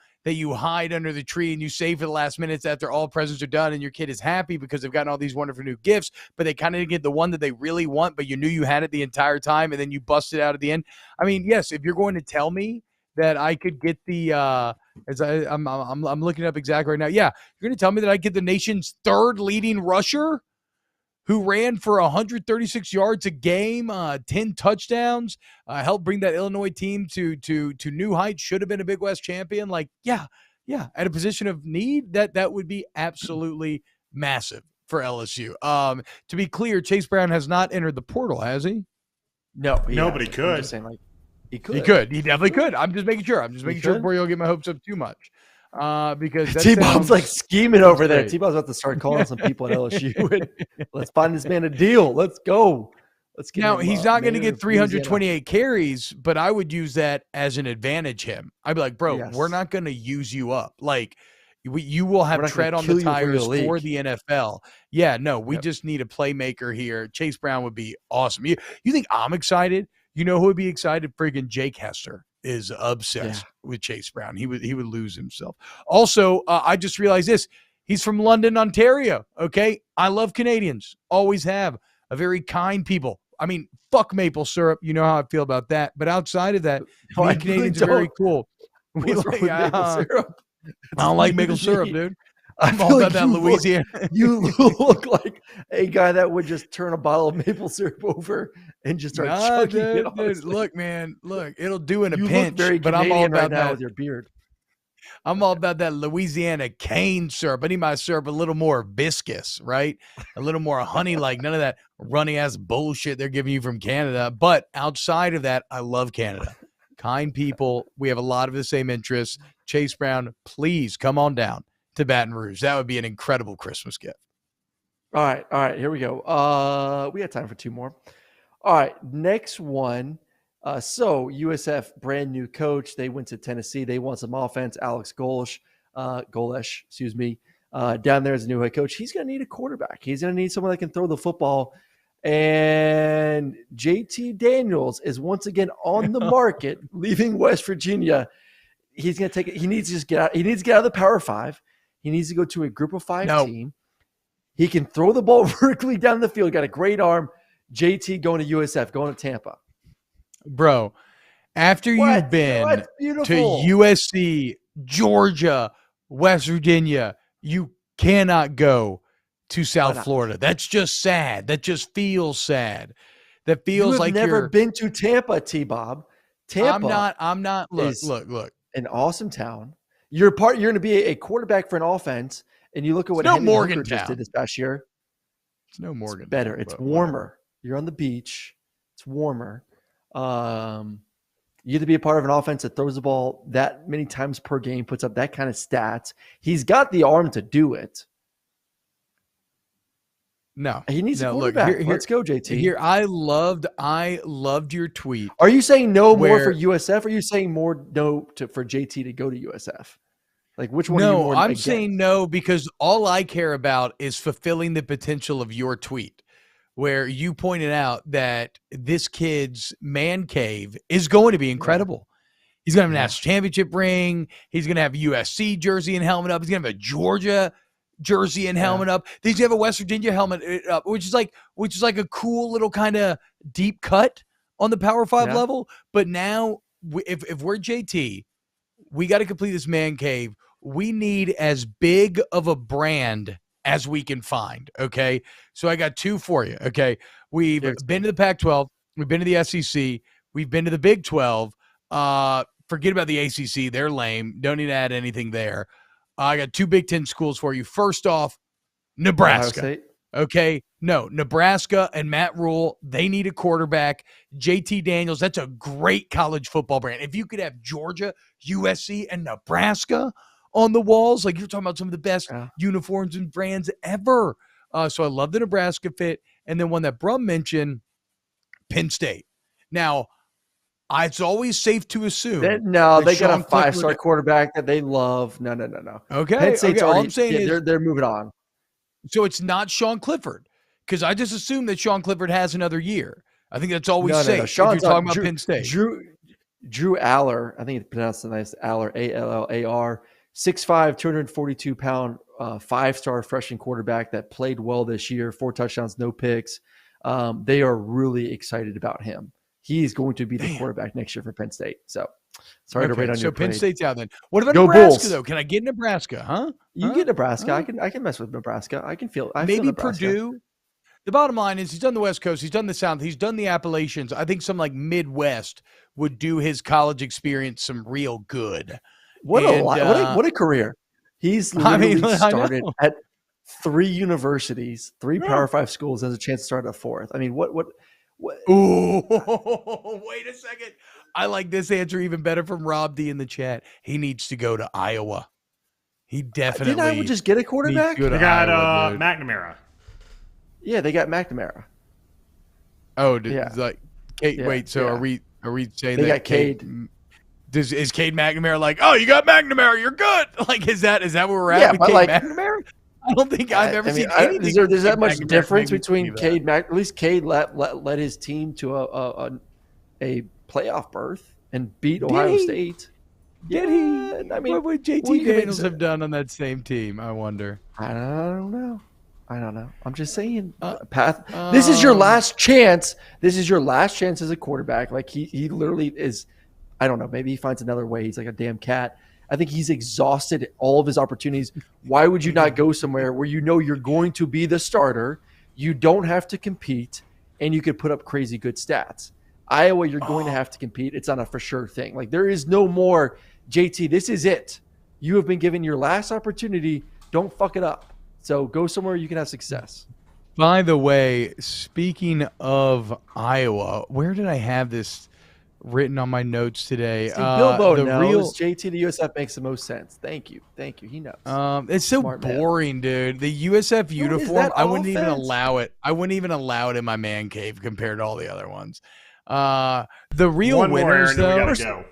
hide under the tree and you save for the last minutes after all presents are done, and your kid is happy because they've gotten all these wonderful new gifts, but they kind of get the one that they really want, but you knew you had it the entire time, and then you bust it out at the end. I mean, yes, if you're going to tell me that I could get the I'm looking up exactly right now. Yeah, you're going to tell me that I get the nation's third leading rusher who ran for 136 yards a game, 10 touchdowns, helped bring that Illinois team to new heights, should have been a Big West champion. Like, yeah, at a position of need, that would be absolutely massive for LSU. To be clear, Chase Brown has not entered the portal, has he? No, but he could. I'm just saying, like, he could. He definitely could. I'm just making sure. Before you don't get my hopes up too much. Because T-Bob's like scheming over there. T-Bob's about to start calling some people at LSU. And let's find this man a deal. Let's go. Let's get now. Him, he's not going to get 328 Louisiana. carries, but I would use that as an advantage. I'd be like, bro, we're not going to use you up. Like, you will have tread on the tires for the NFL. Yeah, no, we just need a playmaker here. Chase Brown would be awesome. You think I'm excited? You know who would be excited? Friggin' Jake Hester is obsessed with Chase Brown. He would lose himself. Also, I just realized this. He's from London, Ontario. Okay, I love Canadians. Always have. A very kind people. I mean, fuck maple syrup. You know how I feel about that. But outside of that, Canadians are very cool. We like maple syrup. I don't like maple syrup, dude. I'm all about that Louisiana. You look like a guy that would just turn a bottle of maple syrup over and just start chugging it. Dude, look, man, it'll do in a you pinch. Look very but Canadian I'm all about right now that with your beard. I'm all about that Louisiana cane syrup. I need my syrup a little more viscous, right? A little more honey-like. None of that runny-ass bullshit they're giving you from Canada. But outside of that, I love Canada. Kind people. We have a lot of the same interests. Chase Brown, please come on down to Baton Rouge. That would be an incredible Christmas gift. All right. Here we go. We got time for two more. All right, next one. So USF, brand new coach. They went to Tennessee. They want some offense. Alex Golesh, down there as a new head coach. He's going to need a quarterback. He's going to need someone that can throw the football. And JT Daniels is once again on the market, leaving West Virginia. He's going to take it. He needs to just get out. He needs to get out of the Power 5. He needs to go to a Group of 5 team. He can throw the ball vertically down the field. Got a great arm. JT going to USF, going to Tampa. Bro, after you've been to USC, Georgia, West Virginia, you cannot go to South Florida. That's just sad. That just feels sad. That feels like you've never been to Tampa, T-Bob. Tampa. I'm not. Look. An awesome town. You're going to be a quarterback for an offense, and you look at what Henry Hooker just did this past year. It's no Morgan. It's better. It's warmer. Whatever. You're on the beach. It's warmer. You have to be a part of an offense that throws the ball that many times per game, puts up that kind of stats. He's got the arm to do it. No, he needs a quarterback. Look, let's go, JT. Here, I loved your tweet. Are you saying no more for USF? Or are you saying more no for JT to go to USF? Like, which one? No, I'm saying no because all I care about is fulfilling the potential of your tweet, where you pointed out that this kid's man cave is going to be incredible. He's going to have a national championship ring. He's going to have a USC jersey and helmet up. He's going to have a Georgia jersey and helmet up. He's going to have a West Virginia helmet up, which is like a cool little kind of deep cut on the Power 5 level. But now, if we're JT, we got to complete this man cave. We need as big of a brand as we can find. Okay. So I got two for you. Okay. We've been to the Pac-12. We've been to the SEC. We've been to the Big 12. Forget about the ACC. They're lame. Don't need to add anything there. I got two Big Ten schools for you. First off, Nebraska. Okay. No, Nebraska and Matt Rule, they need a quarterback. JT Daniels, that's a great college football brand. If you could have Georgia, USC, and Nebraska on the walls, like you're talking about some of the best uniforms and brands ever. So I love the Nebraska fit. And then one that Brohm mentioned, Penn State. Now, it's always safe to assume. They got a 5-star quarterback that they love. No. Okay. Penn State's all I'm saying is they're moving on. So it's not Sean Clifford, because I just assume that Sean Clifford has another year. I think that's always safe. No. If you're talking about Penn State. Drew Aller, I think it's pronounced nice, Aller, Allar, 6'5", 242-pound, 5-star freshman quarterback that played well this year, 4 touchdowns, no picks. They are really excited about him. He's going to be the quarterback next year for Penn State. So sorry to rate on your Penn parade. State's out then. What about Nebraska, though? Can I get Nebraska, huh? You get Nebraska. I can mess with Nebraska. I feel Purdue. The bottom line is he's done the West Coast. He's done the South. He's done the Appalachians. I think some like Midwest would do his college experience some real good. What a career. He's literally started at 3 universities, 3 Power 5 schools has a chance to start at 4th. I mean, what? Ooh, wait a second. I like this answer even better from Rob D in the chat. He needs to go to Iowa. He definitely. Didn't Iowa just get a quarterback? They got McNamara. Yeah, they got McNamara. Oh, like Cade, wait. So are we saying they that got Cade? Is Cade McNamara like? Oh, you got McNamara. You're good. Like, is that where we're at? Yeah, with but Cade like McNamara? I don't think I've ever seen anything. Is there that much difference between Cade At least Cade led his team to a playoff berth and beat Ohio State. Did he? I mean, what would JT Daniels have done on that same team? I wonder. I don't know. I'm just saying, this is your last chance. This is your last chance as a quarterback. Like he literally is. I don't know. Maybe he finds another way. He's like a damn cat. I think he's exhausted all of his opportunities. Why would you not go somewhere where you know you're going to be the starter? You don't have to compete, and you could put up crazy good stats. Iowa, you're going to have to compete. It's not a for sure thing. Like there is no more, JT, this is it. You have been given your last opportunity. Don't fuck it up. So go somewhere you can have success. By the way, speaking of Iowa, where did I have this written on my notes today? Bilbo knows JT to USF makes the most sense. Thank you. He knows. It's so Smart boring, man. Dude. The USF uniform, I wouldn't even allow it. I wouldn't even allow it in my man cave compared to all the other ones. The real winners, though.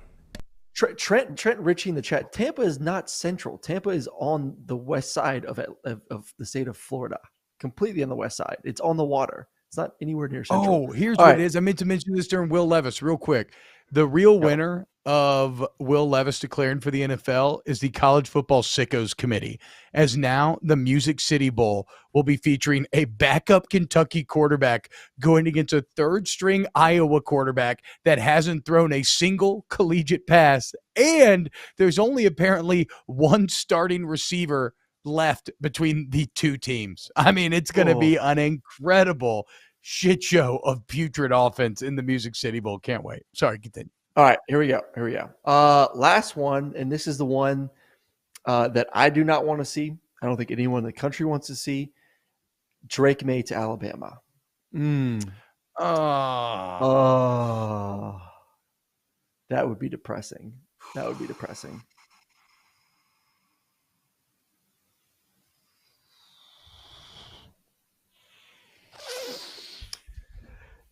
Trent Ritchie in the chat. Tampa is not central. Tampa is on the west side of the state of Florida, completely on the west side. It's on the water. It's not anywhere near central. Oh, here's what it is. I meant to mention this during Will Levis real quick. The real winner of Will Levis declaring for the NFL is the College Football Sickos Committee, as now the Music City Bowl will be featuring a backup Kentucky quarterback going against a third-string Iowa quarterback that hasn't thrown a single collegiate pass, and there's only apparently one starting receiver left between the two teams. I mean, it's going to be an incredible shit show of putrid offense in the Music City Bowl. Can't wait. Sorry, continue. All right, here we go. Last one, and this is the one that I do not want to see. I don't think anyone in the country wants to see. Drake May to Alabama. That would be depressing.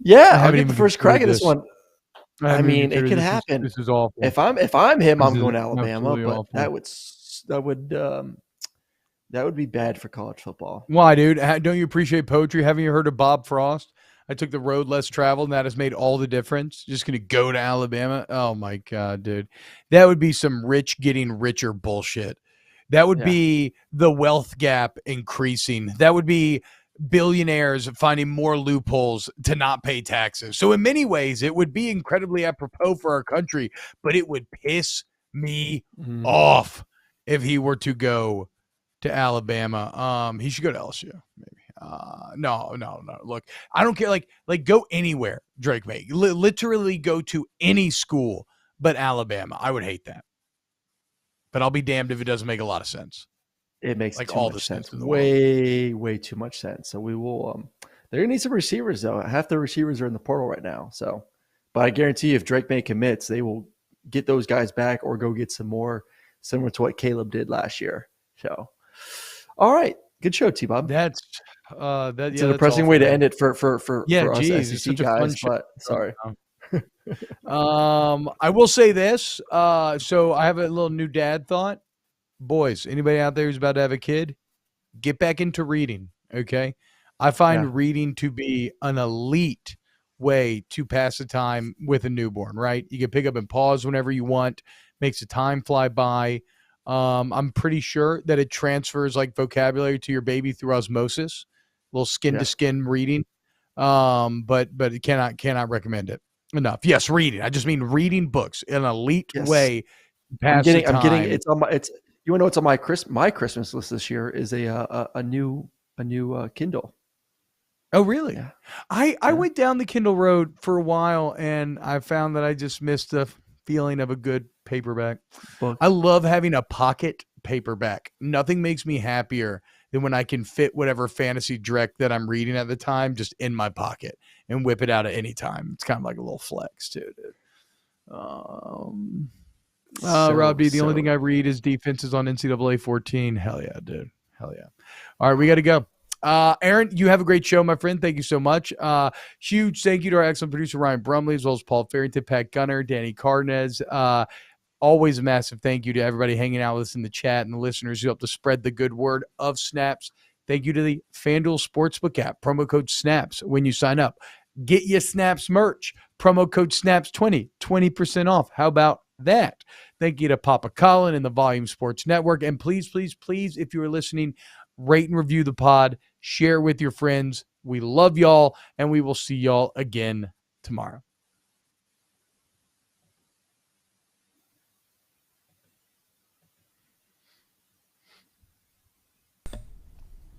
Yeah, I'll get the first crack at this one. I mean, it could happen. This is awful. If I'm him, I'm going to Alabama, but awful. that would be bad for college football. Why, dude? Don't you appreciate poetry? Haven't you heard of Bob Frost? I took the road less traveled, and that has made all the difference. Just going to go to Alabama? Oh, my God, dude. That would be some rich getting richer bullshit. That would be the wealth gap increasing. That would be billionaires finding more loopholes to not pay taxes. So in many ways, it would be incredibly apropos for our country, but it would piss me off if he were to go to Alabama. He should go to LSU, maybe. No. Look, I don't care. Like go anywhere, Drake May. Literally go to any school but Alabama. I would hate that. But I'll be damned if it doesn't make a lot of sense. It makes like all the sense. Way too much sense. So we will. They're gonna need some receivers though. Half the receivers are in the portal right now. So, but I guarantee you, if Drake May commits, they will get those guys back or go get some more, similar to what Caleb did last year. So, all right, good show, T-Bob. That's it's a depressing way to end it for us SEC guys. But sorry. I will say this. So I have a little new dad thought. Boys, anybody out there who's about to have a kid, get back into reading, okay? I find reading to be an elite way to pass the time with a newborn, right? You can pick up and pause whenever you want, makes the time fly by. I'm pretty sure that it transfers like vocabulary to your baby through osmosis, a little skin-to-skin reading, but it cannot recommend it enough. Yes, reading. I just mean reading books, an elite way to pass the time. I'm getting it's on my you want to know what's on my Christmas list this year is a new Kindle. Oh, really? Yeah. I went down the Kindle road for a while, and I found that I just missed the feeling of a good paperback book. I love having a pocket paperback. Nothing makes me happier than when I can fit whatever fantasy direct that I'm reading at the time just in my pocket and whip it out at any time. It's kind of like a little flex too, dude. Rob D, the only thing I read is defenses on NCAA 14. Hell yeah, dude. Hell yeah. All right, we got to go. Aaron, you have a great show, my friend. Thank you so much. Huge thank you to our excellent producer, Ryan Brumley, as well as Paul Farrington, Pat Gunner, Danny Cardenas. Always a massive thank you to everybody hanging out with us in the chat and the listeners who help to spread the good word of Snaps. Thank you to the FanDuel Sportsbook app. Promo code SNAPS when you sign up. Get your Snaps merch. Promo code SNAPS20, 20% off. How about that? Thank you to Papa Colin and the Volume Sports Network. And please, please, please, if you are listening, rate and review the pod. Share with your friends. We love y'all, and we will see y'all again tomorrow.